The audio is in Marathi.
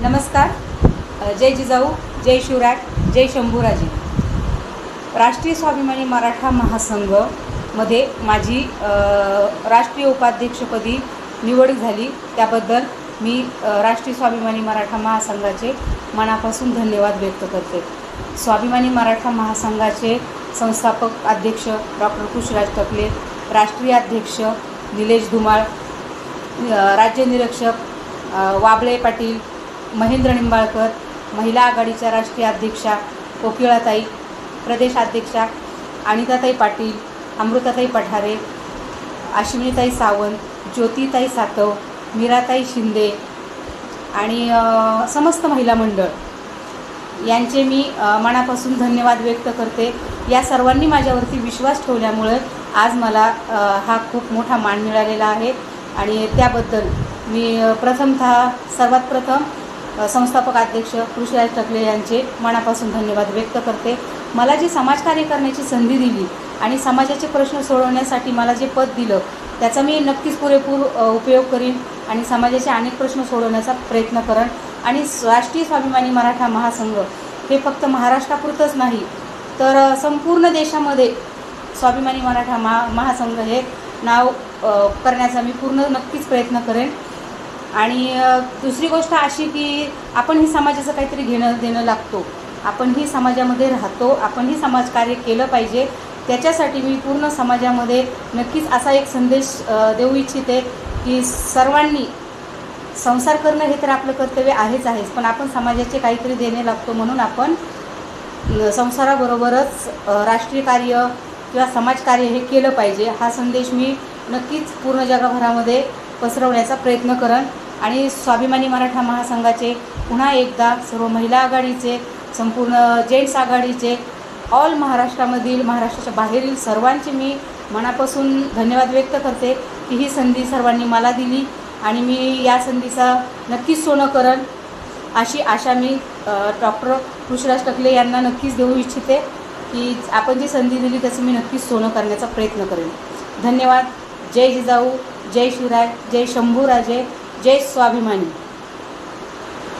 नमस्कार. जय जिजाऊ, जय शिवराय, जय शंभूराजे. राष्ट्रीय स्वाभिमानी मराठा महासंघ मध्ये माझी राष्ट्रीय उपाध्यक्षपदी निवड झाली. त्याबद्दल मी राष्ट्रीय स्वाभिमानी मराठा महासंघाचे मनापासून धन्यवाद व्यक्त करते. स्वाभिमानी मराठा महासंघाचे संस्थापक अध्यक्ष डॉक्टर पुष्पराज टकले, राष्ट्रीय अध्यक्ष निलेश धुमाळ, राज्य निरीक्षक वाबळे पाटील, महेंद्र निंबाळकर, महिला आघाडीच्या राष्ट्रीय अध्यक्षा कोकिळाताई, प्रदेशाध्यक्षा अनिताताई पाटील, अमृताताई पठारे, अश्विनीताई सावंत, ज्योतिताई सातव, मीराताई शिंदे आणि समस्त महिला मंडळ यांचे मी मनापासून धन्यवाद व्यक्त करते. या सर्वांनी माझ्यावरती विश्वास ठेवल्यामुळे आज मला हा खूप मोठा मान मिळालेला आहे आणि त्याबद्दल मी सर्वात प्रथम संस्थापक अध्यक्ष पुष्पराज टकले यांचे मनापासून धन्यवाद व्यक्त करते. मला जी समाजकार्य करण्याची संधी दिली आणि समाजाचे प्रश्न सोडवण्यासाठी मला जे पद दिलं त्याचा मी नक्कीच पुरेपूर उपयोग करीन आणि समाजाचे अनेक प्रश्न सोडवण्याचा प्रयत्न करेन. आणि राष्ट्रीय स्वाभिमानी मराठा महासंघ हे फक्त महाराष्ट्रापुरतंच नाही तर संपूर्ण देशामध्ये स्वाभिमानी मराठा महासंघ हे नाव करण्याचा मी नक्कीच प्रयत्न करेन. आणि दुसरी गोष्ट अशी की आपण ही समाजाचं काहीतरी घेणं देणं लागतो, आपण ही समाजामध्ये राहतो, आपण ही समाजकार्य केलं पाहिजे. त्याच्यासाठी मी पूर्ण समाजामध्ये नक्कीच असा एक संदेश देऊ इच्छिते की सर्वांनी संसार करणं हे तर आपलं कर्तव्य आहेच, पण आपण समाजाचे काहीतरी देणे लागतो म्हणून आपण संसाराबरोबरच राष्ट्रीय कार्य किंवा समाजकार्य हे केलं पाहिजे. हा संदेश मी नक्कीच पूर्ण जगभरामध्ये पसरवण्याचा प्रयत्न करेन. आणि स्वाभिमानी मराठा महासंघाचे पुन्हा एकदा सर्व महिला आघाडीचे, संपूर्ण जेंट्स आघाडीचे, ऑल महाराष्ट्राच्या बाहेरील सर्वांचे मी मनापासून धन्यवाद व्यक्त करते की ही संधी सर्वांनी मला दिली आणि मी या संधीचा नक्कीच सोनं करेन अशी आशा मी डॉक्टर पुष्पराज टकले यांना नक्कीच देऊ इच्छिते की आपण जी संधी दिली त्याचं मी नक्कीच सोनं करण्याचा प्रयत्न करेन. धन्यवाद. जय जिजाऊ, जय शिवराय, जय शंभूराजे, जय स्वाभिमानी.